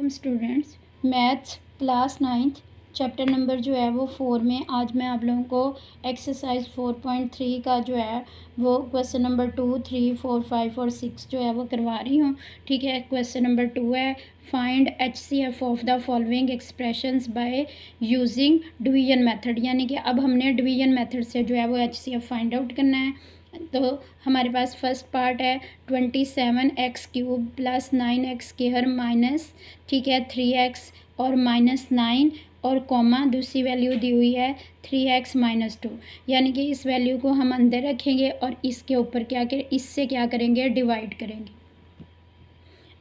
Welcome students. Maths class 9th chapter number जो है वो 4 में आज मैं आप लोगों को एक्सरसाइज 4.3 का जो है वो क्वेश्चन नंबर 2, 3, 4, 5 और 6 जो है वो करवा रही हूँ। ठीक है, क्वेश्चन नंबर 2 है find HCF of the following expressions by using division method. यानी कि अब हमने डिवीजन मेथड से जो है वो HCF फाइंड आउट करना है। तो हमारे पास फर्स्ट पार्ट है 27x³ प्लस 9x² माइनस, ठीक है, 3x और -9 और कॉमा दूसरी वैल्यू दी हुई है 3x - 2। यानी कि इस वैल्यू को हम अंदर रखेंगे और इसके ऊपर इससे क्या करेंगे, डिवाइड करेंगे।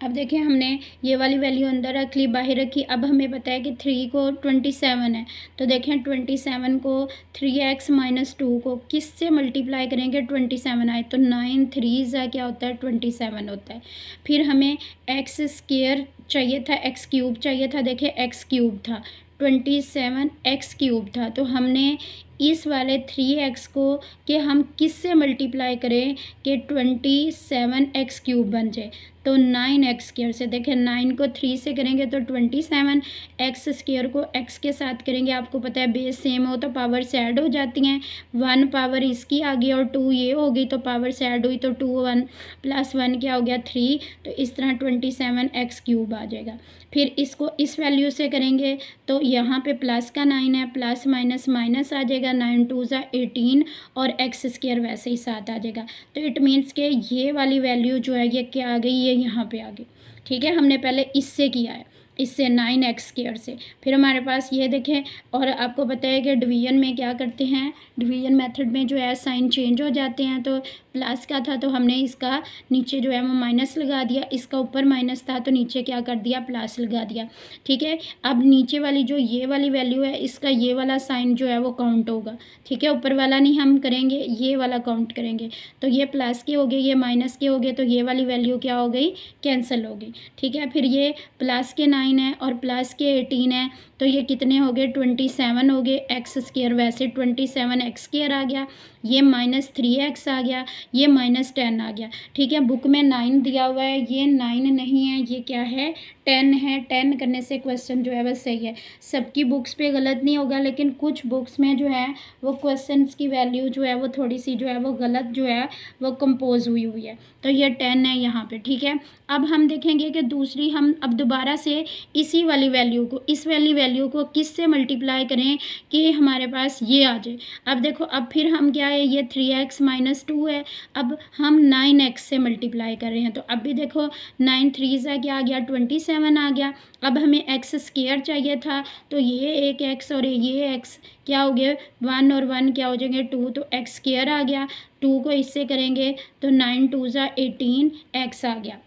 अब देखें, हमने ये वाली वैल्यू अंदर रख ली, बाहर रखी। अब हमें पता है कि 3 को 27 है, तो देखें 27 को 3x - 2 को किससे मल्टीप्लाई करेंगे, 27 आए तो 9 3 क्या होता है, 27 होता है। फिर हमें x² चाहिए था, x³ चाहिए था। देखें x³ था, 27 x³ था, तो हमने इस वाले 3x को कि हम किससे मल्टीप्लाई करें कि 27 x³ बन जाए, तो 9x² से। देखें 9 को 3 से करेंगे तो 27, x² को x के साथ करेंगे। आपको पता है बेस सेम हो तो पावर से ऐड हो जाती हैं। 1 पावर इसकी आ गई और 2 ये हो गई, तो पावर से ऐड हुई तो 2 1 + 1 क्या हो गया, 3। तो इस तरह 27 x³ आ जाएगा। फिर इसको इस वैल्यू से करेंगे तो यहाँ पे प्लस का 9 है, प्लस माइनस माइनस आ जाएगा, 9 2 18 और x² वैसे ही साथ आ जाएगा। तो इट मीन्स कि ये वाली वैल्यू जो है ये क्या आ गई, ये यहाँ पे आ गई। ठीक है, हमने पहले इससे किया है, इससे 9x² से। फिर हमारे पास ये देखें, और आपको पता है कि डिवीजन में क्या करते हैं, डिवीजन मेथड में जो है साइन चेंज हो जाते हैं। तो प्लस का था तो हमने इसका नीचे जो है वो माइनस लगा दिया, इसका ऊपर माइनस था तो नीचे क्या कर दिया, प्लस लगा दिया। ठीक है, अब नीचे वाली जो ये वाली वैल्यू है इसका ये वाला साइन जो है वो काउंट होगा। ठीक है, ऊपर वाला नहीं हम करेंगे, ये वाला काउंट करेंगे। तो ये प्लस के हो गए, ये माइनस के हो गए, तो ये वाली वैल्यू क्या हो गई, कैंसिल हो गई। ठीक है, फिर ये प्लस के 9 है और प्लस के 18 है, तो ये कितने हो गए, 27 हो गए। x² वैसे 27 x² आ गया, ये -3x आ गया, ये -10 आ गया। ठीक है, बुक में 9 दिया हुआ है, ये 9 नहीं है, ये क्या है, 10 है। 10 करने से क्वेश्चन जो है वह सही है। सबकी बुक्स पे गलत नहीं होगा, लेकिन कुछ बुक्स में जो है वो क्वेश्चंस की वैल्यू जो है वो थोड़ी सी जो है वो गलत जो है वो कंपोज हुई है। तो ये 10 है यहाँ पे। ठीक है, अब हम देखेंगे कि दूसरी हम अब दोबारा से इसी वाली वैल्यू को, इस वाली वैल्यू को किससे मल्टीप्लाई करें कि हमारे पास ये आ जाए। अब देखो, अब फिर हम क्या है, ये 3x - 2 है, अब हम 9x से मल्टीप्लाई कर रहे हैं। तो अब भी देखो 9 3 क्या आ गया, 27 आ गया। अब हमें x² चाहिए था, तो ये एक x और ये x क्या हो गया, 1 और 1 क्या हो जाएंगे, 2, तो x² आ गया। 2 को इससे करेंगे तो 9 2 18 x आ गया।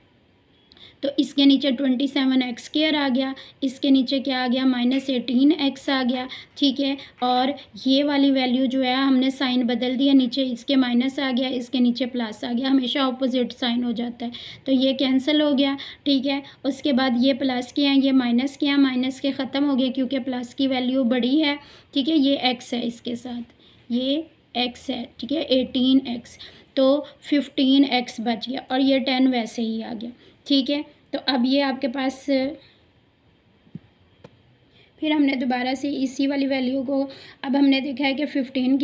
तो इसके नीचे 27 x² आ गया, इसके नीचे क्या आ गया, -18 x आ गया। ठीक है, और ये वाली वैल्यू जो है हमने साइन बदल दिया, नीचे इसके माइनस आ गया, इसके नीचे प्लस आ गया। हमेशा ऑपोजिट साइन हो जाता है, तो ये कैंसिल हो गया। ठीक है, उसके बाद ये प्लस के हैं, ये माइनस के हैं, माइनस के ख़त्म हो गए क्योंकि प्लस की वैल्यू बड़ी है। ठीक है, ये x है, इसके साथ ये x है। ठीक है, 18x, तो 15x बच गया और ये 10 वैसे ही आ गया। ठीक है, तो अब ये आपके पास, फिर हमने दोबारा से इसी वाली वैल्यू को, अब हमने देखा है कि 15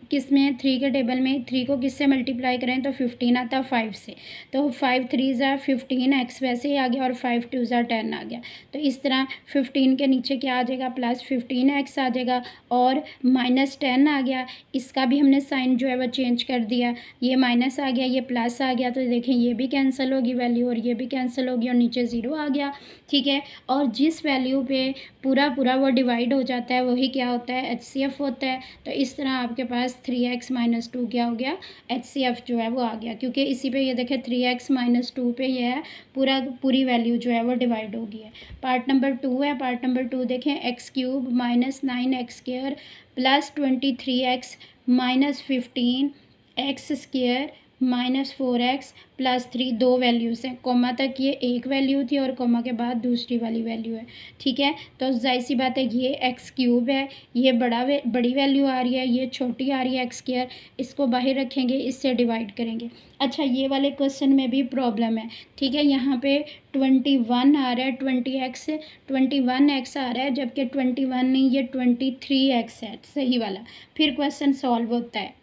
किस में, 3 के टेबल में 3 को किससे मल्टीप्लाई करें तो 15 आता है 5 से। तो 5 3 15 x वैसे ही आ गया और 5 2 10 आ गया। तो इस तरह 15 के नीचे क्या आ जाएगा, +15x आ जाएगा और -10 आ गया। इसका भी हमने साइन जो है वह चेंज कर दिया, ये माइनस आ गया, ये प्लस आ गया। तो देखें ये भी कैंसिल होगी वैल्यू और ये भी कैंसिल होगी और नीचे 0 आ गया। ठीक है, और जिस वैल्यू पे पूरा वो डिवाइड हो जाता है वही क्या होता है, HCF होता है। तो इस तरह आपके पास 3x - 2 क्या हो गया, HCF जो है वो आ गया, क्योंकि इसी पे ये देखें 3x - 2 पे ये है पूरी वैल्यू जो है वो डिवाइड हो गई है। पार्ट नंबर 2 है, पार्ट नंबर 2 देखें, x³ -9x² + 23x - 15 x² -4x+3 दो वैल्यूज़ हैं, कोमा तक ये एक वैल्यू थी और कोमा के बाद दूसरी वाली वैल्यू है। ठीक है, तो जाहिर सी बात है ये x³ है, ये बड़ी वैल्यू आ रही है, ये छोटी आ रही है x², इसको बाहर रखेंगे, इससे डिवाइड करेंगे। अच्छा, ये वाले क्वेश्चन में भी प्रॉब्लम है। ठीक है, यहाँ पे 21 आ रहा है, 21x आ रहा है, जबकि 21 नहीं, ये 23x है सही वाला। फिर क्वेश्चन सॉल्व होता है।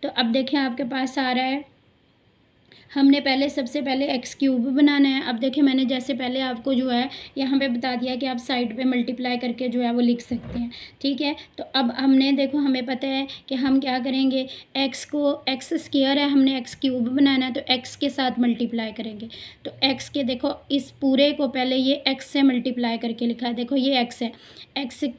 तो अब देखें आपके पास आ रहा है, हमने सबसे पहले x³ बनाना है। अब देखिए मैंने जैसे पहले आपको जो है यहाँ पे बता दिया कि आप साइड पे मल्टीप्लाई करके जो है वो लिख सकते हैं। ठीक है, तो अब हमने देखो हमें पता है कि हम क्या करेंगे, x² है, हमने x³ बनाना है तो x के साथ मल्टीप्लाई करेंगे। तो x के देखो इस पूरे को पहले ये x से मल्टीप्लाई करके लिखा है, देखो ये x है, x²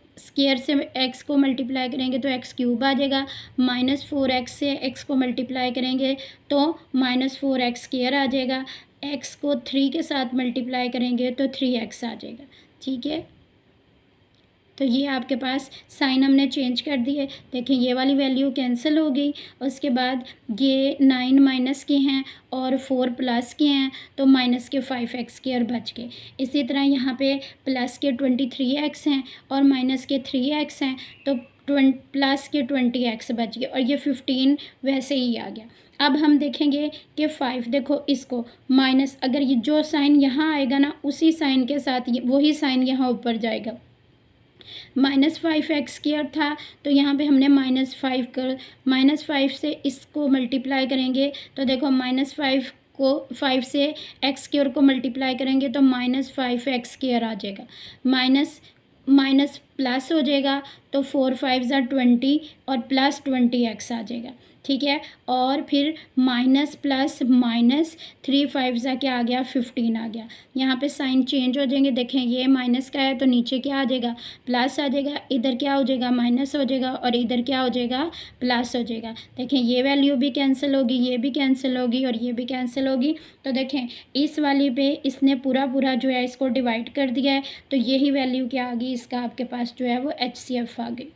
से x को मल्टीप्लाई करेंगे तो x³ आ जाएगा, -4x से x को मल्टीप्लाई करेंगे तो -4x² आ जाएगा, x को 3 के साथ मल्टीप्लाई करेंगे तो 3x आ जाएगा। ठीक है, तो ये आपके पास साइन हमने चेंज कर दिए। देखिए ये वाली वैल्यू कैंसिल हो गई, उसके बाद ये 9 माइनस के हैं और 4 प्लस के हैं तो माइनस के 5x² बच गए। इसी तरह यहाँ पे प्लस के 23x हैं और माइनस के 3x हैं तो प्लस के 20x बच गए और ये 15 वैसे ही आ गया। अब हम देखेंगे कि 5, देखो इसको माइनस, अगर ये जो साइन यहाँ आएगा ना उसी साइन के साथ वही साइन यहाँ ऊपर जाएगा। -5x² था तो यहाँ पे हमने -5 कर, -5 से इसको मल्टीप्लाई करेंगे तो देखो -5 को 5 से x² को मल्टीप्लाई करेंगे तो -5x² आ जाएगा, माइनस प्लस हो जाएगा तो 4 5 20 और प्लस 20x आ जाएगा। ठीक है, और फिर माइनस प्लस माइनस 3 5 क्या आ गया, 15 आ गया। यहाँ पे साइन चेंज हो जाएंगे, देखें ये माइनस का है तो नीचे क्या आ जाएगा, प्लस आ जाएगा, इधर क्या हो जाएगा, माइनस हो जाएगा और इधर क्या हो जाएगा, प्लस हो जाएगा। देखें ये वैल्यू भी कैंसिल होगी, ये भी कैंसिल होगी और ये भी कैंसिल होगी। तो देखें इस वाली पे इसने पूरा जो है इसको डिवाइड कर दिया है तो यही वैल्यू क्या आ गई, इसका आपके पास जो है वो HCF आ गई।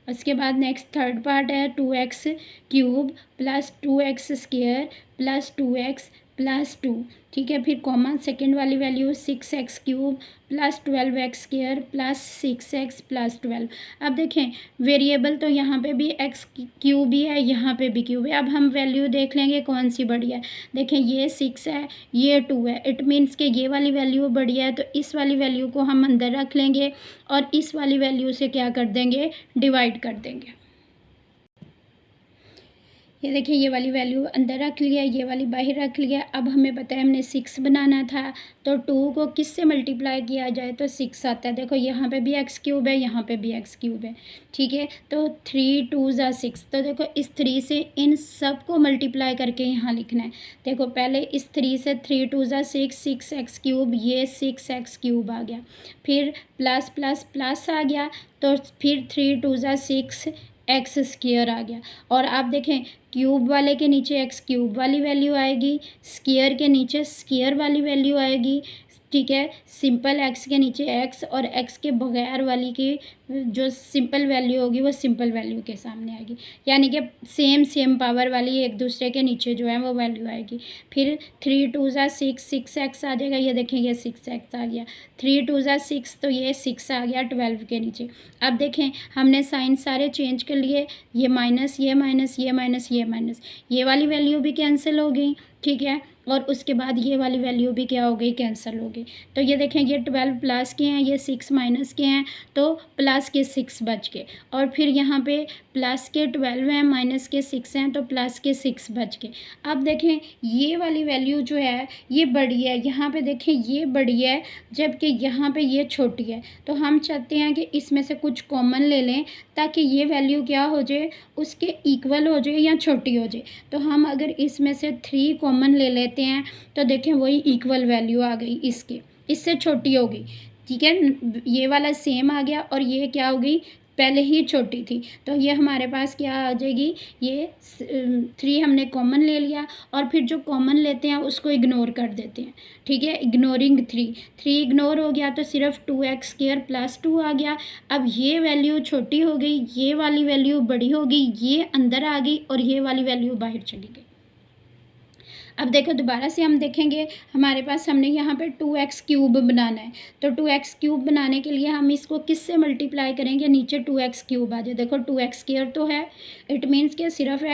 उसके बाद नेक्स्ट थर्ड पार्ट है 2x³ plus 2x² plus 2x plus 2। ठीक है, फिर कॉमन सेकेंड वाली value 6x³ plus 12x² plus 6x plus 12। अब देखें वेरिएबल तो यहाँ पे भी x³ भी है, यहाँ पे भी क्यूब है। अब हम वैल्यू देख लेंगे कौन सी बड़ी है। देखें ये 6 है, ये 2 है, इट मीन्स कि ये वाली वैल्यू बड़ी है तो इस वाली वैल्यू को हम अंदर रख लेंगे और इस वाली वैल्यू से क्या कर देंगे, डिवाइड कर देंगे। ये देखिए ये वाली वैल्यू अंदर रख लिया, ये वाली बाहर रख लिया। अब हमें पता है हमने 6 बनाना था तो 2 को किस से मल्टीप्लाई किया जाए तो 6 आता है। देखो यहाँ पे भी x³ है, यहाँ पे भी x³ है। ठीक है, तो 3 2 ज़ा 6, तो देखो इस 3 से इन सब को मल्टीप्लाई करके यहाँ लिखना है। देखो पहले इस 3 से 3 2 ज़ा 6, 6x³, ये 6x³ आ गया, फिर प्लस प्लस प्लस आ गया तो फिर 3 2 ज़ा 6 x² आ गया। और आप देखें क्यूब वाले के नीचे x³ वाली वैल्यू आएगी, स्क्वायर के नीचे स्क्वायर वाली वैल्यू आएगी। ठीक है, सिंपल x के नीचे x और x के बगैर वाली की जो सिंपल वैल्यू होगी वो सिंपल वैल्यू के सामने आएगी, यानी कि सेम पावर वाली एक दूसरे के नीचे जो है वो वैल्यू आएगी। फिर 3 2 ज़ा 6, 6x आ जाएगा, ये देखें ये 6x आ गया, 3 2 ज़ा 6 तो ये 6 आ गया 12 के नीचे। अब देखें हमने साइन सारे चेंज कर लिए, ये माइनस ये माइनस ये माइनस ये माइनस, ये वाली वैल्यू भी कैंसिल हो गई। ठीक है, और उसके बाद ये वाली वैल्यू भी क्या हो गई, कैंसिल हो गई। तो ये देखें ये 12 प्लस के हैं, ये 6 माइनस के हैं तो प्लस के 6 बच गए। और फिर यहाँ पे प्लस के 12 हैं, माइनस के 6 हैं तो प्लस के 6 बच गए। अब देखें ये वाली वैल्यू जो है ये बड़ी है, यहाँ पे देखें ये बड़ी है जबकि यहाँ पे ये छोटी है। तो हम चाहते हैं कि इसमें से कुछ कॉमन ले लें ताकि ये वैल्यू क्या हो जाए, उसके इक्वल हो जाए या छोटी हो जाए। तो हम अगर इसमें से 3 कॉमन ले लेते हैं तो देखें वही इक्वल वैल्यू आ गई, इसके इससे छोटी हो गई। ठीक है, ये वाला सेम आ गया और ये क्या हो गई, पहले ही छोटी थी। तो ये हमारे पास क्या आ जाएगी, ये 3 हमने कॉमन ले लिया और फिर जो कॉमन लेते हैं उसको इग्नोर कर देते हैं। ठीक है, इग्नोरिंग 3 इग्नोर हो गया तो सिर्फ 2x² प्लस 2 आ गया। अब ये वैल्यू छोटी हो गई, ये वाली वैल्यू बड़ी हो गई, ये अंदर आ गई और ये वाली वैल्यू बाहर चली गई। अब देखो दोबारा से हम देखेंगे, हमारे पास हमने यहाँ पे 2x क्यूब बनाना है, तो 2x क्यूब बनाने के लिए हम इसको किससे मल्टीप्लाई करेंगे, नीचे 2x क्यूब आ जाए। देखो 2x स्क्वायर तो है, इट मीन्स कि सिर्फ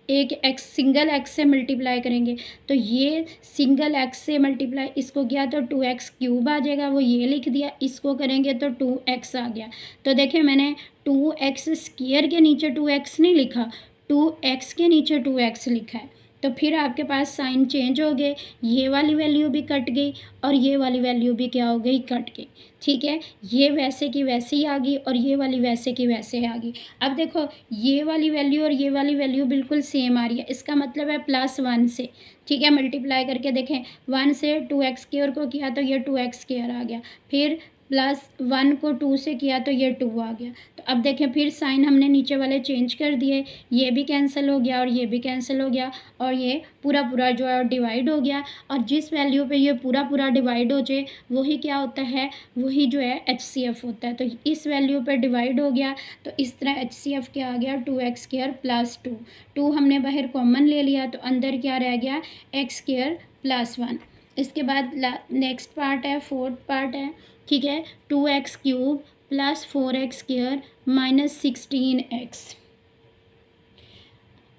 एक x सिंगल x से मल्टीप्लाई करेंगे, तो ये सिंगल x से मल्टीप्लाई इसको किया तो 2x क्यूब आ जाएगा, वो ये लिख दिया। इसको करेंगे तो 2x आ गया। तो देखिए मैंने 2x स्क्वायर के नीचे 2x नहीं लिखा, 2x के नीचे 2x लिखा है। तो फिर आपके पास साइन चेंज हो गए, ये वाली वैल्यू भी कट गई और ये वाली वैल्यू भी क्या हो गई, कट गई। ठीक है, ये वैसे की वैसे ही आ गई और ये वाली वैसे की वैसे आ गई। अब देखो ये वाली वैल्यू और ये वाली वैल्यू बिल्कुल सेम आ रही है, इसका मतलब है +1 से। ठीक है, मल्टीप्लाई करके देखें, 1 से 2x स्क्वायर को किया तो ये 2x स्क्वायर आ गया, फिर +1 को 2 से किया तो ये 2 आ गया। तो अब देखें फिर साइन हमने नीचे वाले चेंज कर दिए, ये भी कैंसिल हो गया और ये भी कैंसिल हो गया और ये पूरा पूरा जो है डिवाइड हो गया। और जिस वैल्यू पे ये पूरा पूरा डिवाइड हो जाए वही क्या होता है, वही जो है HCF होता है। तो इस वैल्यू पे डिवाइड हो गया, तो इस तरह HCF क्या आ गया, 2x स्क्वायर प्लस 2। 2 हमने बाहर कॉमन ले लिया तो अंदर क्या रह गया, x स्क्वायर +1। इसके बाद नेक्स्ट पार्ट है, फोर्थ पार्ट है। ठीक है, 2x cube plus 4x square -16x।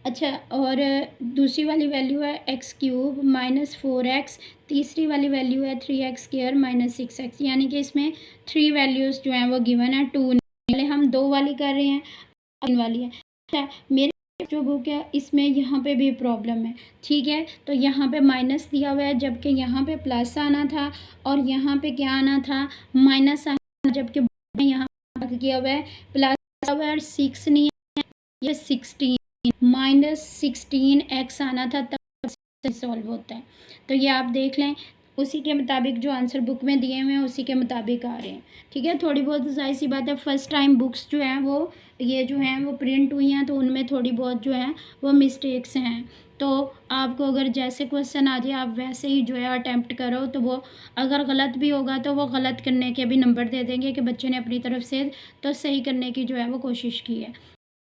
अच्छा, और दूसरी वाली वैल्यू है x क्यूब -4x, तीसरी वाली वैल्यू है 3x स्क्वायर -6x। यानी कि इसमें 3 वैल्यूज़ जो हैं वो गिवन है, 2 पहले हम 2 वाली कर रहे हैं, 3 वाली है। अच्छा, मेरे जो बुक है इसमें यहाँ पे भी प्रॉब्लम है। ठीक है, तो यहाँ पे माइनस दिया हुआ है जबकि यहाँ पे प्लस आना था और यहाँ पे क्या आना था, माइनस आना, जबकि यहाँ किया हुआ है प्लस हुआ है और 6 नहीं है, ये 16 -16x आना था, तब सॉल्व होता है। तो ये आप देख लें, उसी के मुताबिक जो आंसर बुक में दिए हुए हैं उसी के मुताबिक आ रहे हैं। ठीक है, थोड़ी बहुत जाहिर सी बात है, फर्स्ट टाइम बुक्स जो हैं वो ये जो हैं वो प्रिंट हुई हैं, तो उनमें थोड़ी बहुत जो हैं वो मिस्टेक्स हैं। तो आपको अगर जैसे क्वेश्चन आ जाए आप वैसे ही जो है अटैम्प्ट करो, तो वो अगर गलत भी होगा तो वो गलत करने के भी नंबर दे देंगे कि बच्चे ने अपनी तरफ से तो सही करने की जो है वो कोशिश की है।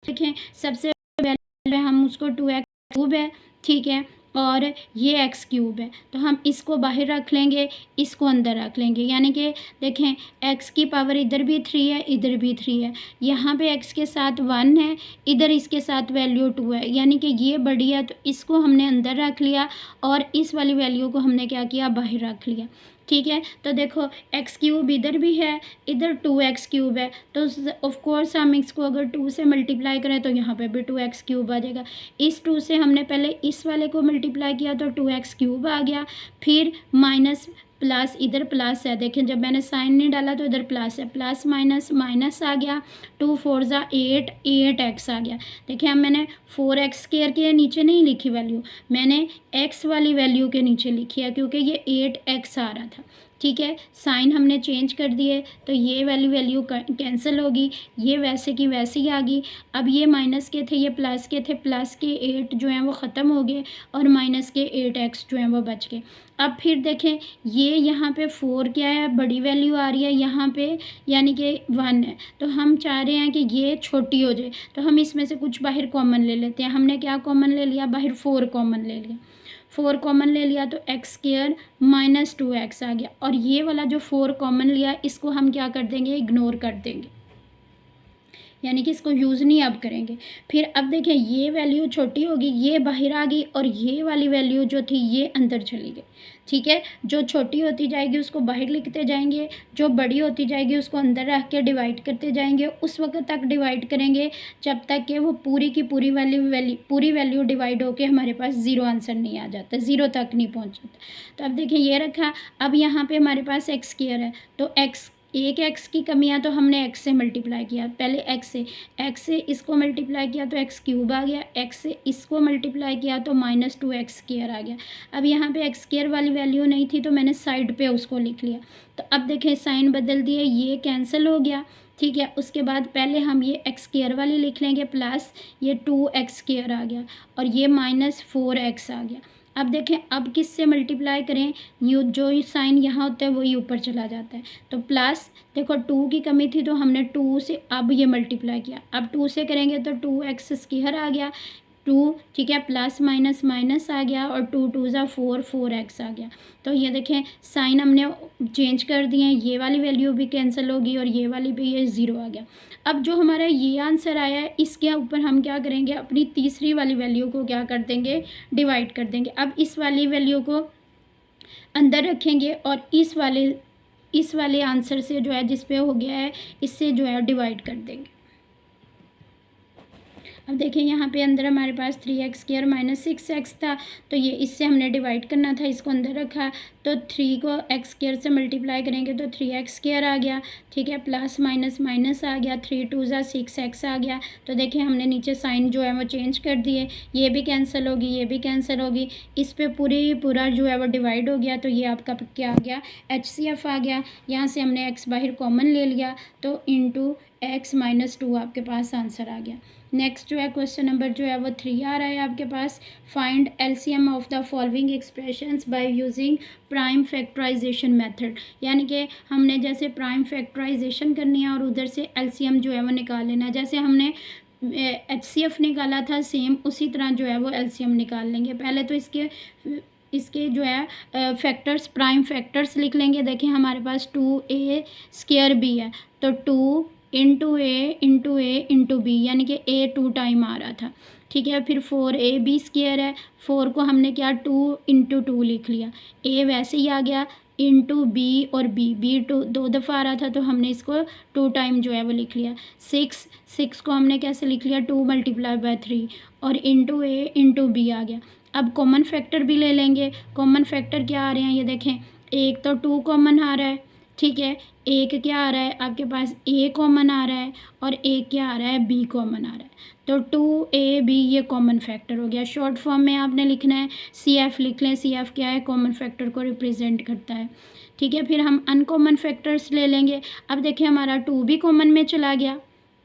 देखें, सबसे पहले हम उसको 2x क्यूब है, ठीक है, और ये x क्यूब है, तो हम इसको बाहर रख लेंगे, इसको अंदर रख लेंगे। यानी कि देखें, x की पावर इधर भी 3 है, इधर भी 3 है, यहाँ पे x के साथ 1 है, इधर इसके साथ वैल्यू 2 है, यानी कि ये बड़ी है, तो इसको हमने अंदर रख लिया और इस वाली वैल्यू को हमने क्या किया, बाहर रख लिया। ठीक है, तो देखो x क्यूब इधर भी है, इधर 2x क्यूब है, तो ऑफ कोर्स हम इसको अगर 2 से मल्टीप्लाई करें तो यहाँ पे भी 2x क्यूब आ जाएगा। इस 2 से हमने पहले इस वाले को मल्टीप्लाई किया तो 2x क्यूब आ गया, फिर माइनस प्लस, इधर प्लस है, देखें जब मैंने साइन नहीं डाला तो इधर प्लस है, प्लस माइनस माइनस आ गया, 2 4 ज़ा 8, 8x आ गया। देखिए अब मैंने 4x स्क्वायर के नीचे नहीं लिखी वैल्यू, मैंने x वाली वैल्यू के नीचे लिखी है क्योंकि ये 8x आ रहा था। ठीक है, साइन हमने चेंज कर दिए तो ये वाली वैल्यू कैंसिल होगी, ये वैसे की वैसे ही आ गई। अब ये माइनस के थे, ये प्लस के थे, प्लस के 8 जो हैं वो ख़त्म हो गए और माइनस के 8x जो हैं वो बच गए। अब फिर देखें, ये यहाँ पे 4 क्या है, बड़ी वैल्यू आ रही है यहाँ पे, यानी कि 1 है, तो हम चाह रहे हैं कि ये छोटी हो जाए, तो हम इसमें से कुछ बाहर कॉमन ले लेते हैं। हमने क्या कॉमन ले लिया, बाहर 4 कॉमन ले लिया, 4 कॉमन ले लिया तो x स्क्वायर -2x आ गया, और ये वाला जो 4 कॉमन लिया इसको हम क्या कर देंगे, इग्नोर कर देंगे, यानी कि इसको यूज़ नहीं अब करेंगे। फिर अब देखें, ये वैल्यू छोटी होगी, ये बाहर आ गई और ये वाली वैल्यू जो थी ये अंदर चली गई। ठीक है, जो छोटी होती जाएगी उसको बाहर लिखते जाएंगे, जो बड़ी होती जाएगी उसको अंदर रख के डिवाइड करते जाएंगे। उस वक्त तक डिवाइड करेंगे जब तक कि वो पूरी की पूरी पूरी वैल्यू डिवाइड होके हमारे पास ज़ीरो आंसर नहीं आ जाता, ज़ीरो तक नहीं पहुँच जाता। तो अब देखिए ये रखा, अब यहाँ पर हमारे पास x स्क्वायर है, तो एक x की कमी है तो हमने x से मल्टीप्लाई किया, पहले x से इसको मल्टीप्लाई किया तो x क्यूब आ गया, x से इसको मल्टीप्लाई किया तो -2x स्क्वायर आ गया। अब यहाँ पे x स्क्वायर वाली वैल्यू नहीं थी तो मैंने साइड पे उसको लिख लिया। तो अब देखें साइन बदल दिए, ये कैंसिल हो गया। ठीक है, उसके बाद पहले हम ये x स्क्वायर वाली लिख लेंगे, प्लस ये 2x स्क्वायर आ गया और ये -4x आ गया। अब देखें, अब किससे मल्टीप्लाई करें, यू जो साइन यहाँ होता है वही ऊपर चला जाता है, तो प्लस देखो 2 की कमी थी तो हमने 2 से अब ये मल्टीप्लाई किया, अब 2 से करेंगे तो 2x स्क्वायर आ गया, 2, ठीक है, प्लस माइनस माइनस आ गया और 2 2 ज़ा 4, 4x आ गया। तो ये देखें साइन हमने चेंज कर दिए हैं, ये वाली वैल्यू भी कैंसिल होगी और ये वाली भी, ये 0 आ गया। अब जो हमारा ये आंसर आया है इसके ऊपर हम क्या करेंगे, अपनी तीसरी वाली वैल्यू को क्या कर देंगे, डिवाइड कर देंगे। अब इस वाली वैल्यू को अंदर रखेंगे और इस वाले आंसर से जो है जिस पे हो गया है इससे जो है डिवाइड कर देंगे। अब देखिए यहाँ पे अंदर हमारे पास 3x² माइनस 6x था, तो ये इससे हमने डिवाइड करना था, इसको अंदर रखा, तो 3 को x² से मल्टीप्लाई करेंगे तो 3x² आ गया, ठीक है, प्लस माइनस माइनस आ गया, 3 2 ज़ा 6x आ गया। तो देखिए हमने नीचे साइन जो है वो चेंज कर दिए, ये भी कैंसिल होगी, ये भी कैंसिल होगी, इस पर पूरा जो है वो डिवाइड हो गया। तो ये आपका क्या आ गया, HCF आ गया। यहाँ से हमने x बाहर कॉमन ले लिया तो इंटू x माइनस 2 आपके पास आंसर आ गया। नेक्स्ट जो है क्वेश्चन नंबर जो है वो 3 आ रहा है आपके पास, find LCM of the following expressions by using prime factorisation method. यानी कि हमने जैसे प्राइम फैक्टराइजेशन करनी है और उधर से एलसीएम जो है वो निकाल लेना है। जैसे हमने HCF निकाला था सेम उसी तरह जो है वो एलसीएम निकाल लेंगे। पहले तो इसके जो है फैक्टर्स, प्राइम फैक्टर्स लिख लेंगे। देखिए हमारे पास 2a² है, तो 2 इंटू ए इंटू बी, यानी कि a 2 टाइम आ रहा था, ठीक है। फिर 4ab² है, 4 को हमने क्या 2 इंटू 2 लिख लिया, a वैसे ही आ गया, इंटू बी और बी 2 दफ़ा आ रहा था तो हमने इसको 2 टाइम जो है वो लिख लिया। 6 को हमने कैसे लिख लिया, 2 मल्टीप्लाई बाय 3 और इंटू ए इंटू बी आ गया। अब कॉमन फैक्टर भी ले लेंगे। कॉमन फैक्टर क्या आ रहे हैं, ये देखें, एक तो 2 कॉमन आ रहा है, ठीक है, एक क्या आ रहा है आपके पास, a कॉमन आ रहा है और एक क्या आ रहा है, b कॉमन आ रहा है। तो 2ab ये कॉमन फैक्टर हो गया। शॉर्ट फॉर्म में आपने लिखना है CF लिख लें, CF क्या है, कॉमन फैक्टर को रिप्रेजेंट करता है, ठीक है। फिर हम अनकॉमन फैक्टर्स ले लेंगे। अब देखिए हमारा 2 भी कॉमन में चला गया,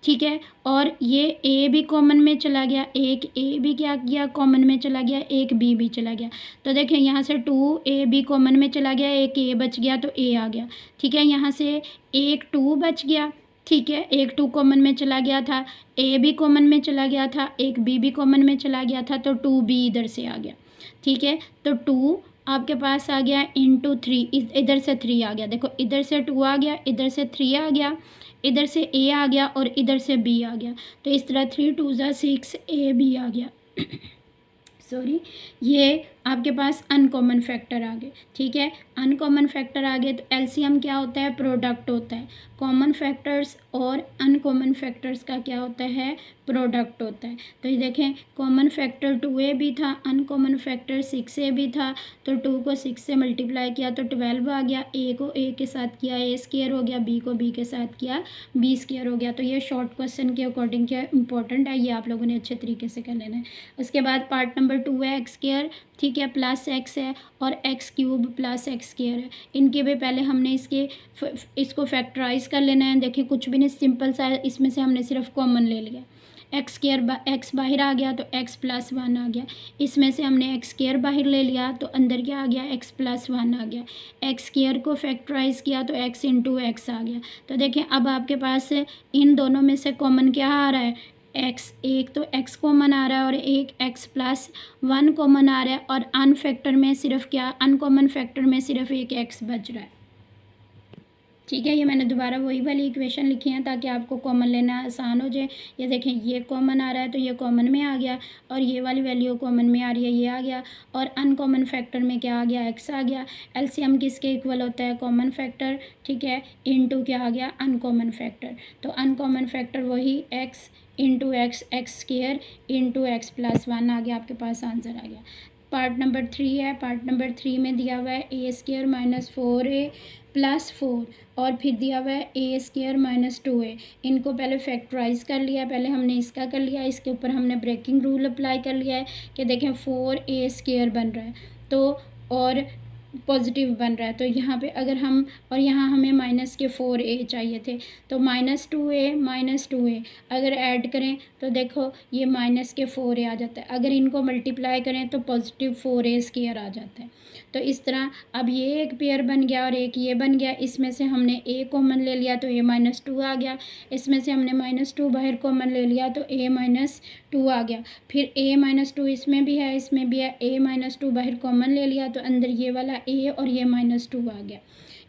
ठीक है, और ये a भी कॉमन में चला गया, एक a भी क्या किया, कॉमन में चला गया, एक b भी चला गया। तो देखें यहाँ से 2ab कॉमन में चला गया, एक a बच गया तो a आ गया, ठीक है। यहाँ से एक 2 बच गया, ठीक है, एक 2 कॉमन में चला गया था, a भी कॉमन में चला गया था, एक b भी कॉमन में चला गया था, तो 2b इधर से आ गया, ठीक है। तो 2 आपके पास आ गया इंटू 3, इधर से 3 आ गया, देखो इधर से 2 आ गया, इधर से 3 आ गया, इधर से a आ गया और इधर से b आ गया। तो इस तरह 3 2 ज़ा 6 ab आ गया सॉरी, ये आपके पास अनकॉमन फैक्टर आ गए, ठीक है। अनकॉमन फैक्टर आ गए तो एलसीएम क्या होता है, प्रोडक्ट होता है। कॉमन फैक्टर्स और अनकॉमन फैक्टर्स का क्या होता है, प्रोडक्ट होता है। तो ये देखें कॉमन फैक्टर 2a भी था, अनकॉमन फैक्टर 6a भी था, तो 2 को 6 से मल्टीप्लाई किया तो 12 आ गया, a को a के साथ किया a² हो गया, b को b के साथ किया b² हो गया। तो ये शॉर्ट क्वेश्चन के अकॉर्डिंग क्या इंपॉर्टेंट है, ये आप लोगों ने अच्छे तरीके से कर लेना है। उसके बाद पार्ट नंबर 2 है x², ठीक है, प्लस x है और x³ प्लस x² है। इनके भी पहले हमने इसको फैक्टराइज कर लेना है। देखिए कुछ भी नहीं, सिंपल सा है, इसमें से हमने सिर्फ कॉमन ले लिया, x² बाहर आ गया तो x + 1 आ गया, इसमें से हमने x² बाहर ले लिया तो अंदर क्या आ गया, x + 1 आ गया, x² को फैक्टराइज किया तो x इंटू x आ गया। तो देखें अब आपके पास इन दोनों में से कॉमन क्या आ रहा है, x, एक तो x कॉमन आ रहा है और एक x + 1 कॉमन आ रहा है, और अनफैक्टर में सिर्फ क्या, अनकॉमन फैक्टर में सिर्फ एक x बच रहा है, ठीक है। ये मैंने दोबारा वही वाली इक्वेशन लिखी है ताकि आपको कॉमन लेना आसान हो जाए। ये देखें ये कॉमन आ रहा है तो ये कॉमन में आ गया, और ये वाली वैल्यू कॉमन में आ रही है, ये आ गया, और अनकॉमन फैक्टर में क्या आ गया, x आ गया। एलसीएम किसके इक्वल होता है, कॉमन फैक्टर, ठीक है, इंटू क्या आ गया, अनकॉमन फैक्टर। तो अनकॉमन फैक्टर वही x into x² into x + 1 आ गया, आपके पास आंसर आ गया। पार्ट नंबर 3 है, पार्ट नंबर 3 में दिया हुआ है a² - 4a + 4 और फिर दिया हुआ है a² - 2a। इनको पहले फैक्टराइज कर लिया, पहले हमने इसका कर लिया, इसके ऊपर हमने ब्रेकिंग रूल अप्लाई कर लिया है कि देखें 4a² बन रहा है, तो और पॉजिटिव बन रहा है। तो यहाँ पे अगर हम, और यहाँ हमें माइनस के 4a चाहिए थे, तो -2a अगर ऐड करें तो देखो ये माइनस के 4a आ जाता है। अगर इनको मल्टीप्लाई करें तो पॉजिटिव 4a² आ जाता है। तो इस तरह अब ये एक पेयर बन गया और एक ये बन गया। इसमें से हमने a कॉमन ले लिया तो a-2 आ गया। इसमें से हमने -2 बाहर कॉमन ले लिया तो a-2 आ गया। फिर a-2 इसमें भी है, इसमें भी है, a-2 बाहर कॉमन ले लिया तो अंदर ये वाला a और ये -2 आ गया।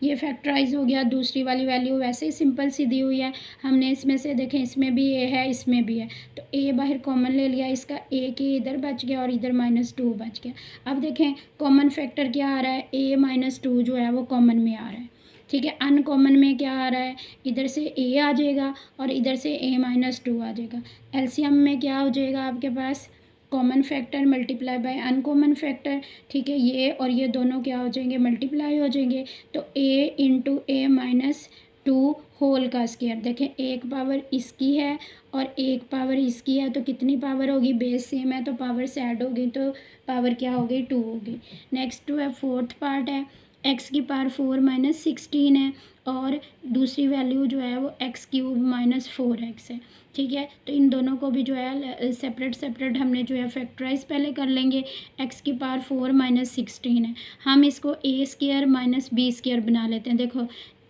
ये फैक्टराइज हो गया। दूसरी वाली वैल्यू वैसे ही सिंपल सी दी हुई है। हमने इसमें से देखें, इसमें भी a है, इसमें भी है, तो a बाहर कॉमन ले लिया, इसका a के इधर बच गया और इधर -2 बच गया। अब देखें कॉमन फैक्टर क्या आ रहा है, a-2 जो है वो कॉमन में आ रहा है। ठीक है, अनकॉमन में क्या आ रहा है, इधर से a आ जाएगा और इधर से a-2 आ जाएगा। एलसीएम में क्या हो जाएगा आपके पास, common factor multiply by uncommon factor. ठीक है, ये और ये दोनों क्या हो जाएंगे, मल्टीप्लाई हो जाएंगे। तो a इंटू a-2 होल का स्क्वायर। देखें एक पावर इसकी है और एक पावर इसकी है, तो कितनी पावर होगी, बेस सेम है तो पावर से ऐड होगी, तो पावर क्या होगी, 2 होगी। नेक्स्ट है फोर्थ पार्ट है, x की पावर 4 - 16 है और दूसरी वैल्यू जो है वो x³ - 4x है। ठीक है, तो इन दोनों को भी जो है सेपरेट सेपरेट हमने जो है फैक्टराइज पहले कर लेंगे। x की पावर 4 - 16 है, हम इसको a² - b² बना लेते हैं। देखो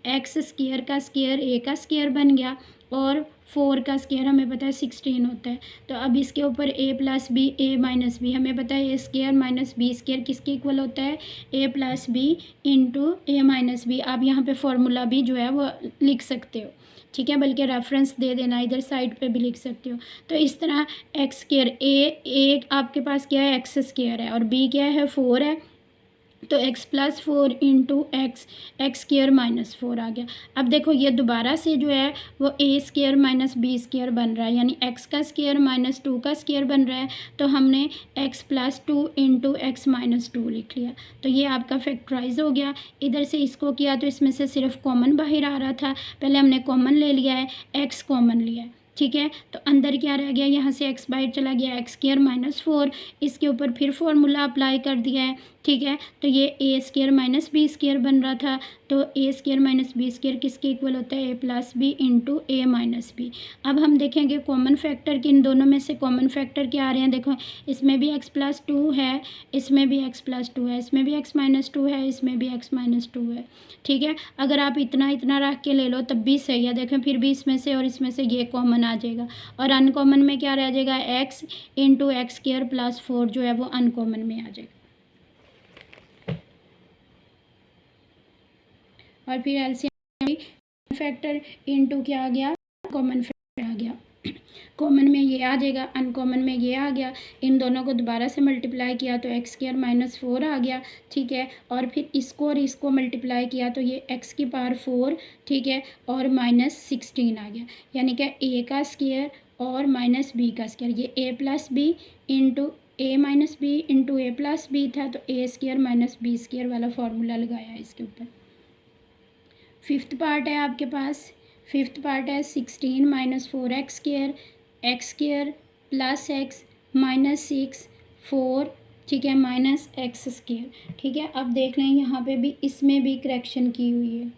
x² का स्क्वायर a का स्क्वायर बन गया और 4 का स्क्वायर हमें पता है 16 होता है। तो अब इसके ऊपर a + b a - b, हमें पता है a² - b² किसके इक्वल होता है, a + b into a - b। आप यहाँ पे फॉर्मूला भी जो है वो लिख सकते हो। ठीक है, बल्कि रेफरेंस दे देना, इधर साइड पे भी लिख सकते हो। तो इस तरह x² a आपके पास क्या है, x² है और b क्या है, 4 है, तो x + 4 इंटू x² - 4 आ गया। अब देखो ये दोबारा से जो है वो a² - b² बन रहा है, यानी x का स्क्वायर - 2 का स्क्वायर बन रहा है। तो हमने x + 2 इंटू x - 2 लिख लिया। तो ये आपका फैक्टराइज हो गया। इधर से इसको किया तो इसमें से सिर्फ कॉमन बाहर आ रहा था, पहले हमने कॉमन ले लिया है, x कॉमन लिया है। ठीक है, तो अंदर क्या रह गया, यहाँ से x बाहर चला गया, x² - 4, इसके ऊपर फिर फॉर्मूला अप्लाई कर दिया है। ठीक है, तो ये a² - b² बन रहा था, तो a² - b² किसके इक्वल होता है, a + b into a - b। अब हम देखेंगे कॉमन फैक्टर कि इन दोनों में से कॉमन फैक्टर क्या आ रहे हैं। देखो इसमें भी x + 2 है, इसमें भी x + 2 है, इसमें भी x - 2 है, इसमें भी x - 2 है। ठीक है, अगर आप इतना इतना रख के ले लो तब भी सही है। देखें फिर भी इसमें से और इसमें से ये कॉमन आ जाएगा और अनकॉमन में क्या रह जाएगा, x इंटू x² + 4 जो है वो अनकॉमन में आ जाएगा। और फिर एलसीएम फैक्टर इंटू क्या आ गया, कॉमन फैक्टर आ गया। कॉमन में ये आ जाएगा, अनकॉमन में ये आ गया। इन दोनों को दोबारा से मल्टीप्लाई किया तो x² - 4 आ गया। ठीक है, और फिर इसको और इसको मल्टीप्लाई किया तो ये x की पावर 4, ठीक है, और -16 आ गया। यानी कि a का स्क्वायर और -b का स्क्वायर, ये a + b into a - b into a + b था, तो a² - b² वाला फार्मूला लगाया इसके ऊपर। फिफ्थ पार्ट है आपके पास, फिफ्थ पार्ट है 16 - 4x² x² + x -6 4, ठीक है, -x²। ठीक है, अब देख लें यहाँ पे भी, इसमें भी करेक्शन की हुई है,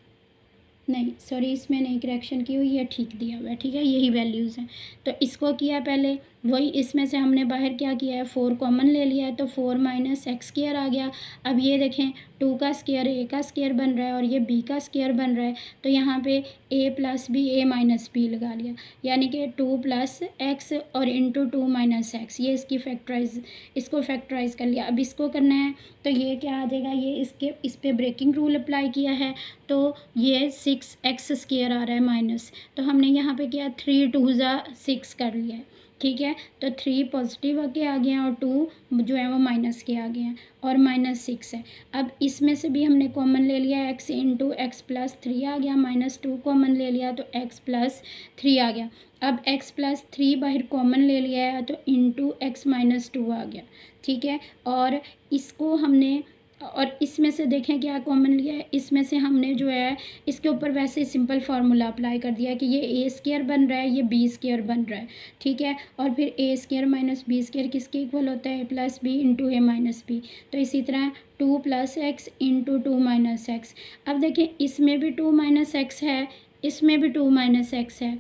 नहीं सॉरी इसमें नहीं करेक्शन की हुई है, ठीक दिया हुआ है। ठीक है, यही वैल्यूज़ हैं। तो इसको किया पहले, वही इसमें से हमने बाहर क्या किया है, 4 कॉमन ले लिया है तो 4 - x² आ गया। अब ये देखें 2 का स्क्वायर a का स्क्वायर बन रहा है और ये b का स्क्वायर बन रहा है, तो यहाँ पे a + b a - b लगा लिया, यानी कि 2 + x और इंटू 2 - x, ये इसकी फैक्टराइज, इसको फैक्टराइज कर लिया। अब इसको करना है तो ये क्या आ जाएगा, ये इसके इस पर ब्रेकिंग रूल अप्लाई किया है तो ये 6x² आ रहा है माइनस, तो हमने यहाँ पे क्या 3 2 = 6 कर लिया है। ठीक है, तो 3 पॉजिटिव आके आ गए हैं और 2 जो है वो माइनस के आ गए हैं और -6 है। अब इसमें से भी हमने कॉमन ले लिया, x इंटू x + 3 आ गया, -2 कॉमन ले लिया तो x + 3 आ गया। अब x + 3 बाहर कॉमन ले लिया है तो इंटू x - 2 आ गया। ठीक है, और इसको हमने और इसमें से देखें क्या कॉमन लिया है, इसमें से हमने जो है इसके ऊपर वैसे ही सिंपल फार्मूला अप्लाई कर दिया कि ये ए स्क्वायर बन रहा है, ये बी स्क्वायर बन रहा है, ठीक है। और फिर ए स्क्वायर माइनस बी स्क्वायर किसके इक्वल होता है, ए plus b into a minus B. तो इसी तरह 2 + x इंटू 2 - x। अब देखें इसमें भी 2 - x है, इसमें भी 2 - x है,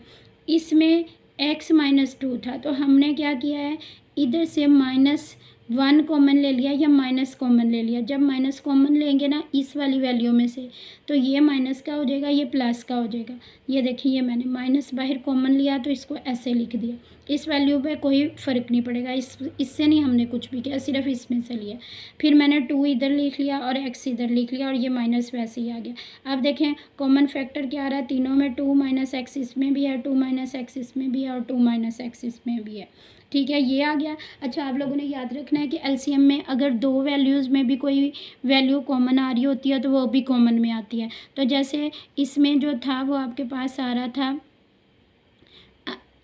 इसमें x - 2 था, तो हमने क्या किया है, इधर से -1 कॉमन ले लिया या माइनस कॉमन ले लिया। जब माइनस कॉमन लेंगे ना इस वाली वैल्यू में से, तो ये माइनस का हो जाएगा, ये प्लस का हो जाएगा। ये देखिए, ये मैंने माइनस बाहर कॉमन लिया तो इसको ऐसे लिख दिया। इस वैल्यू पे कोई फ़र्क नहीं पड़ेगा, इससे नहीं हमने कुछ भी किया, सिर्फ इसमें से लिया। फिर मैंने 2 इधर लिख लिया और x इधर लिख लिया, और ये माइनस वैसे ही आ गया। अब देखें कॉमन फैक्टर क्या आ रहा है, तीनों में 2 - x इसमें भी है, 2 - x इसमें भी है, और 2 - x इसमें भी है, ठीक है, ये आ गया। अच्छा, आप लोगों ने याद रखना है कि एलसीएम में अगर दो वैल्यूज़ में भी कोई वैल्यू कॉमन आ रही होती है तो वो भी कॉमन में आती है। तो जैसे इसमें जो था वो आपके पास आ रहा था,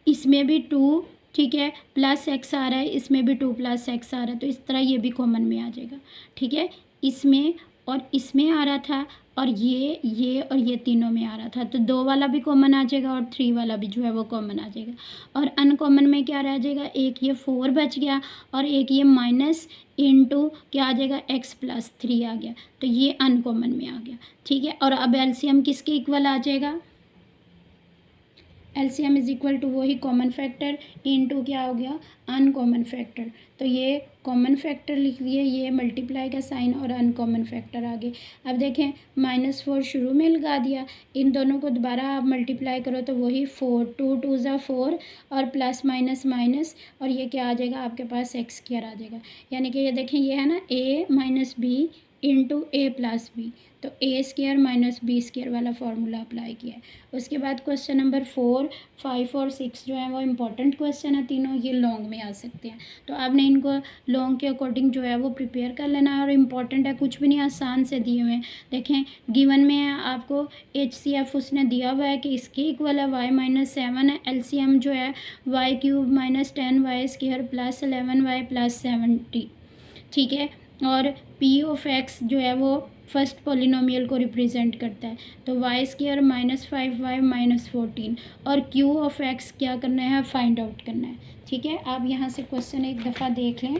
इसमें भी 2, ठीक है, प्लस x आ रहा है, इसमें भी 2 + x आ रहा है, तो इस तरह ये भी कॉमन में आ जाएगा, ठीक है। इसमें और इसमें आ रहा था, और ये और ये तीनों में आ रहा था, तो 2 वाला भी कॉमन आ जाएगा और 3 वाला भी जो है वो कॉमन आ जाएगा। और अनकॉमन में क्या रह जाएगा, एक ये 4 बच गया, और एक ये माइनस इंटू क्या आ जाएगा, x + 3 आ गया, तो ये अनकॉमन में आ गया, ठीक है। और अब एलसीएम किसके इक्वल आ जाएगा, एलसीएम इज इक्वल टू वही कॉमन फैक्टर इंटू क्या हो गया, अनकॉमन फैक्टर। तो ये कॉमन फैक्टर लिख दिए, ये मल्टीप्लाई का साइन, और अनकॉमन फैक्टर आ गए। अब देखें -4 शुरू में लगा दिया, इन दोनों को दोबारा आप मल्टीप्लाई करो तो वही 4, 2 × 2 = 4, और प्लस माइनस माइनस, और ये क्या आ जाएगा आपके पास, x² आ जाएगा। यानी कि ये देखें, ये है ना a - b into a + b, तो a² - b² वाला फार्मूला अप्लाई किया है। उसके बाद क्वेश्चन नंबर 4, 5 और 6 जो है वो इम्पॉर्टेंट क्वेश्चन है तीनों, ये लॉन्ग में आ सकते हैं, तो आपने इनको लॉन्ग के अकॉर्डिंग जो है वो प्रिपेयर कर लेना है। और इम्पॉर्टेंट है, कुछ भी नहीं, आसान से दिए हुए हैं। देखें गिवन में है आपको HCF उसने दिया हुआ है कि इसके इक्वल है y - 7 है, LCM जो है y³ - 10y² + 11y + 70, ठीक है। और p(x) जो है वो फर्स्ट पॉलिनोमियल को रिप्रेजेंट करता है, तो y² - 5y - 14, और q(x) क्या करना है, फाइंड आउट करना है, ठीक है। आप यहाँ से क्वेश्चन एक दफ़ा देख लें।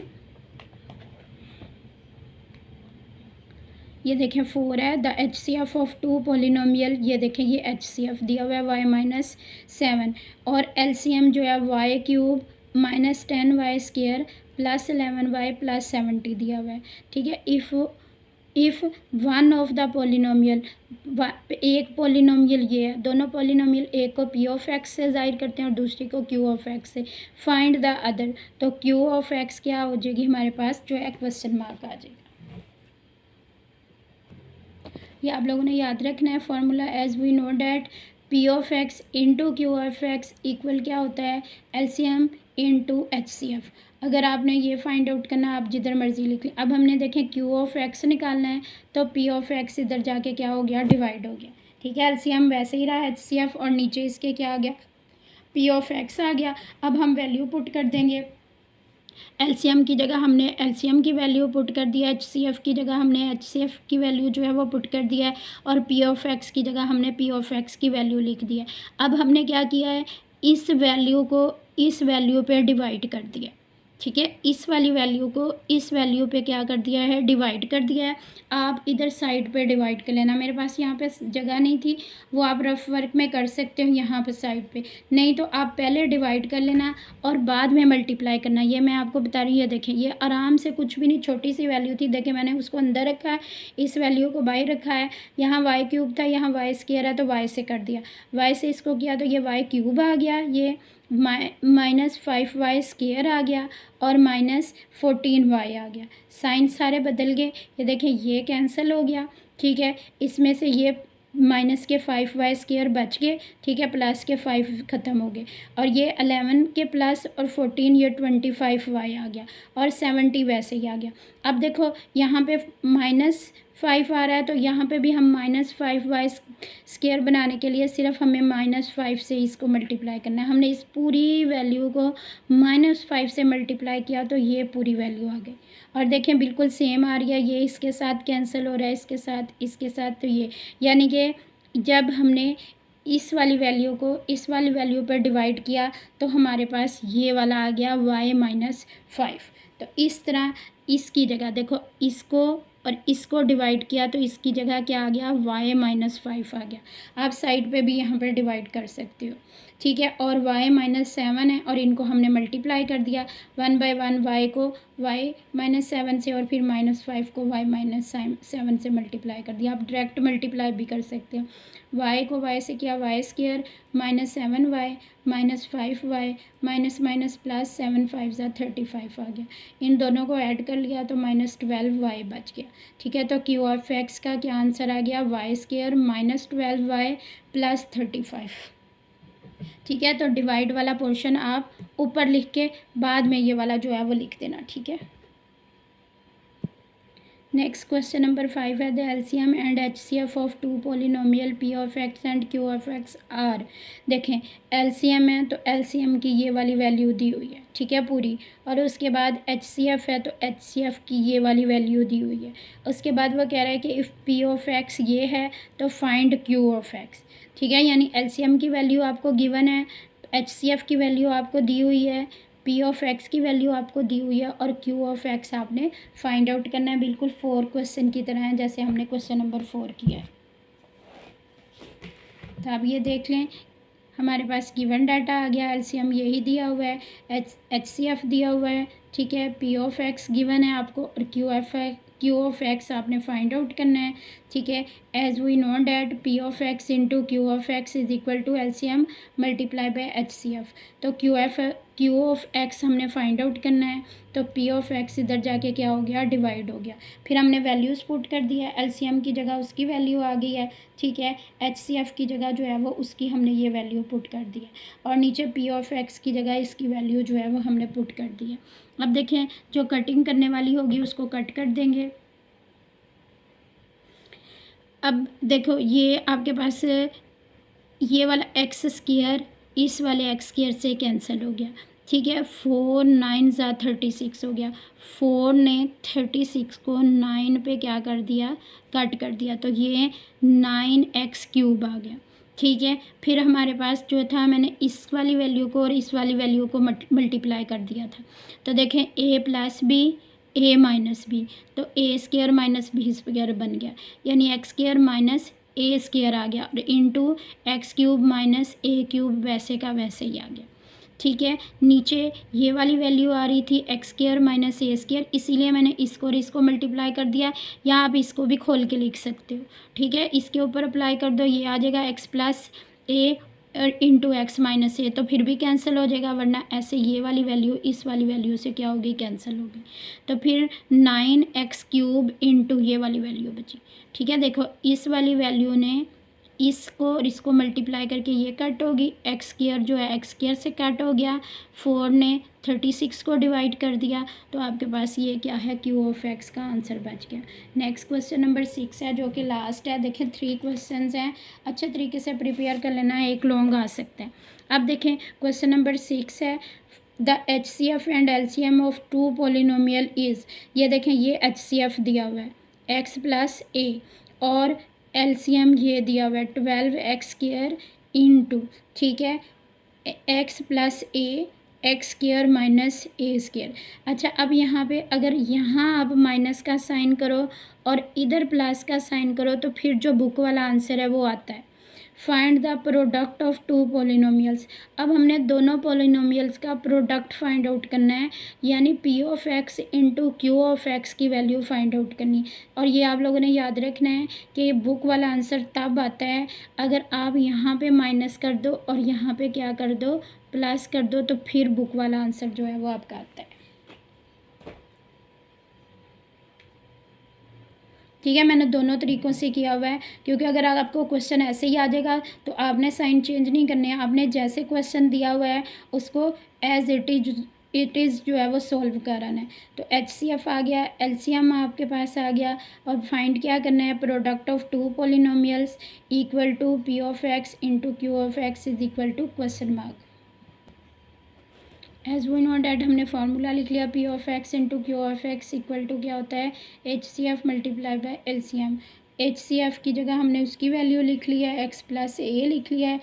ये देखें 4 है, द HCF ऑफ 2 पॉलिनोमियल, ये देखें ये HCF दिया हुआ है y - 7, और LCM जो है y³ - 10y² + 11y + 70 दिया हुआ है, ठीक है। If one of the polynomial, एक पॉलिनोमियल ये है, दोनों पॉलिनोमियल एक को p(x) से ज़ाहिर करते हैं और दूसरी को q(x) से, फाइंड द अदर, तो q(x) क्या हो जाएगी हमारे पास, जो है क्वेश्चन मार्क आ जाएगा। ये आप लोगों ने याद रखना है formula, as we know that p(x) into q(x) equal क्या होता है, LCM इंटू HCF। अगर आपने ये फाइंड आउट करना, आप जिधर मर्जी लिख लें। अब हमने देखें q(x) निकालना है, तो p(x) इधर जाके क्या हो गया, डिवाइड हो गया, ठीक है। LCM वैसे ही रहा HCF, और नीचे इसके क्या आ गया, p(x) आ गया। अब हम वैल्यू पुट कर देंगे, LCM की जगह हमने LCM की वैल्यू पुट कर दिया, HCF की जगह हमने HCF की वैल्यू जो है वो पुट कर दिया है, और p(x) की जगह हमने p(x) की वैल्यू लिख दिया। अब हमने क्या किया है, इस वैल्यू को इस वैल्यू पे डिवाइड कर दिया, ठीक है। इस वाली वैल्यू को इस वैल्यू पे क्या कर दिया है, डिवाइड कर दिया है। आप इधर साइड पे डिवाइड कर लेना, मेरे पास यहाँ पे जगह नहीं थी, वो आप रफ वर्क में कर सकते हो यहाँ पे साइड पे, नहीं तो आप पहले डिवाइड कर लेना और बाद में मल्टीप्लाई करना। ये मैं आपको बता रही हूँ, ये देखें, ये आराम से कुछ भी नहीं, छोटी सी वैल्यू थी, देखें मैंने उसको अंदर रखा है, इस वैल्यू को बाहर रखा है। यहाँ y³ था, यहाँ y² है, तो y से कर दिया, y से इसको किया तो ये y³ आ गया, ये -5y² आ गया, और -14y आ गया। साइन सारे बदल गए, ये देखें ये कैंसिल हो गया, ठीक है। इसमें से ये माइनस के 5y² बच गए, ठीक है, प्लस के 5 ख़त्म हो गए, और ये 11 के प्लस और 14, ये 25y आ गया, और 70 वैसे ही आ गया। अब देखो यहाँ पे -5 आ रहा है, तो यहाँ पे भी हम -5y स्क्वायर बनाने के लिए सिर्फ हमें -5 से इसको मल्टीप्लाई करना है। हमने इस पूरी वैल्यू को -5 से मल्टीप्लाई किया तो ये पूरी वैल्यू आ गई। और देखें बिल्कुल सेम आ रही है, ये इसके साथ कैंसिल हो रहा है, इसके साथ, तो ये यानी कि जब हमने इस वाली वैल्यू को इस वाली वैल्यू पर डिवाइड किया तो हमारे पास ये वाला आ गया y-5। तो इस तरह इसकी जगह देखो, इसको और इसको डिवाइड किया तो इसकी जगह क्या आ गया, y-5 आ गया। आप साइड पे भी यहाँ पर डिवाइड कर सकते हो, ठीक है। और y-7 है और इनको हमने मल्टीप्लाई कर दिया 1/1, y को y-7 से और फिर -5 को y-7 से मल्टीप्लाई कर दिया। आप डायरेक्ट मल्टीप्लाई भी कर सकते हो। y को y से किया y² -7y -5y +7 5 = 35 आ गया। इन दोनों को ऐड कर लिया तो -12y बच गया, ठीक है। तो Q(f)(x) का क्या आंसर आ गया, y² -12y +35, ठीक है। तो डिवाइड वाला पोर्शन आप ऊपर लिख के बाद में ये वाला जो है वो लिख देना, ठीक है। नेक्स्ट क्वेश्चन नंबर 5 है, the LCM and HCF of two polynomial p(x) and q(x) are. देखें एलसीएम है तो एलसीएम की ये वाली वैल्यू दी हुई है, ठीक है, पूरी। और उसके बाद एचसीएफ है तो एचसीएफ की ये वाली वैल्यू दी हुई है। उसके बाद वो कह रहा है कि इफ़ p(x) ये है तो फाइंड q(x), ठीक है। यानी एलसीएम की वैल्यू आपको गिवन है, एचसीएफ की वैल्यू आपको दी हुई है, p(x) की वैल्यू आपको दी हुई है और q(x) आपने फाइंड आउट करना है। बिल्कुल 4 क्वेश्चन की तरह है जैसे हमने क्वेश्चन नंबर 4 किया है। तो आप ये देख लें, हमारे पास गिवन डाटा आ गया, एलसीएम यही दिया हुआ है, एचसीएफ दिया हुआ है, ठीक है, p(x) गिवन है आपको और q(x) आपने फाइंड आउट करना है, ठीक है। As we know that p(x) into q(x) is equal to LCM multiply by HCF. तो q(x) हमने फाइंड आउट करना है, तो p(x) इधर जाके क्या हो गया, डिवाइड हो गया। फिर हमने वैल्यूज़ पुट कर दिया, एलसीएम की जगह उसकी वैल्यू आ गई है, ठीक है। एचसीएफ की जगह जो है वो उसकी हमने ये वैल्यू पुट कर दी है और नीचे p(x) की जगह इसकी वैल्यू जो है वो हमने पुट कर दी है। अब देखें जो कटिंग करने वाली होगी उसको कट कर देंगे। अब देखो ये आपके पास ये वाला x² इस वाले x² से कैंसिल हो गया, ठीक है। 4 9 ज़ा 36 हो गया। 4 ने 36 को 9 पे क्या कर दिया, कट कर दिया, तो ये 9x³ आ गया, ठीक है। फिर हमारे पास जो था, मैंने इस वाली वैल्यू को और इस वाली वैल्यू को मल्टीप्लाई कर दिया था। तो देखें a + b a - b, तो a² - b² बन गया, यानी x² - a² आ गया और इंटू x³ - a³ वैसे का वैसे ही आ गया, ठीक है। नीचे ये वाली वैल्यू आ रही थी x² - a², इसीलिए मैंने इसको और इसको मल्टीप्लाई कर दिया। या आप इसको भी खोल के लिख सकते हो, ठीक है। इसके ऊपर अप्लाई कर दो, ये आ जाएगा x + a into x - a, तो फिर भी कैंसिल हो जाएगा, वरना ऐसे ये वाली वैल्यू इस वाली वैल्यू से क्या होगी, कैंसिल होगी। तो फिर 9x³ इंटू ये वाली वैल्यू बची, ठीक है। देखो इस वाली वैल्यू ने इसको और इसको मल्टीप्लाई करके ये कट होगी, x² जो है x² से कट हो गया, 4 ने 36 को डिवाइड कर दिया, तो आपके पास ये क्या है, q(x) का आंसर बच गया। नेक्स्ट क्वेश्चन नंबर 6 है जो कि लास्ट है। देखें 3 क्वेश्चंस हैं, अच्छे तरीके से प्रिपेयर कर लेना है, एक लॉन्ग आ सकता है। अब देखें क्वेश्चन नंबर 6 है, the HCF and LCM of two polynomial is. ये देखें ये HCF दिया हुआ है x + a और LCM ये दिया हुआ है 12x² इंटू, ठीक है, x + a x² - a²। अच्छा अब यहाँ पे अगर यहाँ आप माइनस का साइन करो और इधर प्लस का साइन करो तो फिर जो बुक वाला आंसर है वो आता है। Find the product of two polynomials. अब हमने दोनों पोलिनोमियल्स का प्रोडक्ट फाइंड आउट करना है, यानी p(x) इंटू q(x) की वैल्यू फाइंड आउट करनी। और ये आप लोगों ने याद रखना है कि बुक वाला आंसर तब आता है अगर आप यहाँ पे माइनस कर दो और यहाँ पे क्या कर दो, प्लस कर दो, तो फिर बुक वाला आंसर जो है वो आपका आता है, ठीक है। मैंने दोनों तरीक़ों से किया हुआ है, क्योंकि अगर आपको क्वेश्चन ऐसे ही आ जाएगा तो आपने साइन चेंज नहीं करने हैं, आपने जैसे क्वेश्चन दिया हुआ है उसको as it is it is जो है वो सॉल्व करना है। तो HCF आ गया, LCM आपके पास आ गया, और फाइंड क्या करना है, product of two polynomials equal to P of x into Q of x is equal to question mark. As we know that हमने फार्मूला लिख लिया, P of x into Q of x equal to क्या होता है, HCF multiply by LCM। HCF की जगह हमने उसकी वैल्यू लिख लिया है, x प्लस ए लिख लिया है,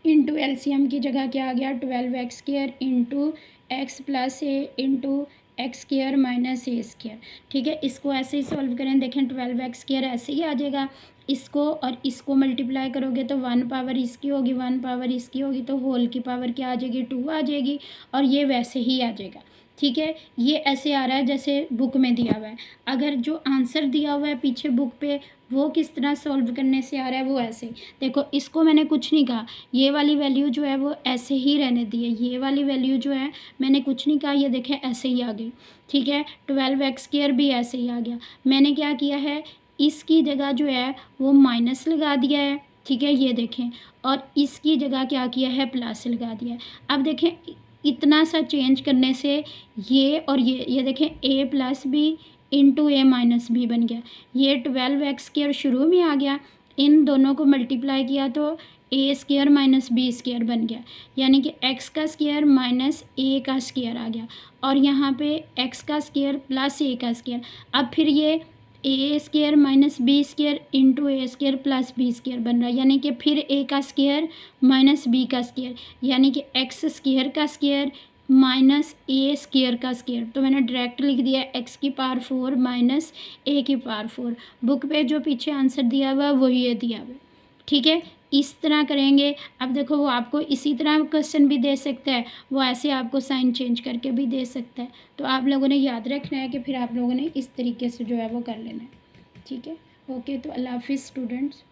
इंटू LCM की जगह क्या आ गया, 12x² इंटू एक्स प्लस ए इंटू x² माइनस ए स्क्र। ठीक है, इसको ऐसे ही सॉल्व करें, देखें 12x² ऐसे ही आ जाएगा, इसको और इसको मल्टीप्लाई करोगे तो 1 पावर इसकी होगी, 1 पावर इसकी होगी, तो होल की पावर क्या आ जाएगी, 2 आ जाएगी, और ये वैसे ही आ जाएगा। ठीक है, ये ऐसे आ रहा है जैसे बुक में दिया हुआ है। अगर जो आंसर दिया हुआ है पीछे बुक पे वो किस तरह सॉल्व करने से आ रहा है, वो ऐसे। देखो इसको मैंने कुछ नहीं कहा, ये वाली वैल्यू जो है वो ऐसे ही रहने दी है, ये वाली वैल्यू जो है मैंने कुछ नहीं कहा, ये देखें ऐसे ही आ गई। ठीक है, 12x² भी ऐसे ही आ गया। मैंने क्या किया है, इसकी जगह जो है वो माइनस लगा दिया है। ठीक है, ये देखें, और इसकी जगह क्या किया है, प्लस लगा दिया है। अब देखें इतना सा चेंज करने से ये और ये देखें a plus b into a minus b बन गया। ये 12x² शुरू में आ गया, इन दोनों को मल्टीप्लाई किया तो a² माइनस b² बन गया, यानी कि x का स्क्वायर माइनस a का स्क्वायर आ गया, और यहाँ पे x का स्क्वायर प्लस a का स्क्वायर। अब फिर ये a² minus b² into a² plus b² बन रहा है, यानी कि फिर a का स्क्वायर माइनस b का स्क्वायर, यानी कि x² का स्क्वायर माइनस a² का स्क्वायर। तो मैंने डायरेक्ट लिख दिया x की पावर 4 माइनस a की पावर 4। बुक पे जो पीछे आंसर दिया हुआ वही ये दिया हुआ। ठीक है, इस तरह करेंगे। अब देखो वो आपको इसी तरह क्वेश्चन भी दे सकता है, वो ऐसे आपको साइन चेंज करके भी दे सकता है। तो आप लोगों ने याद रखना है कि फिर आप लोगों ने इस तरीके से जो है वो कर लेना है। ठीक है, ओके, तो अल्लाह हाफिज़ स्टूडेंट्स।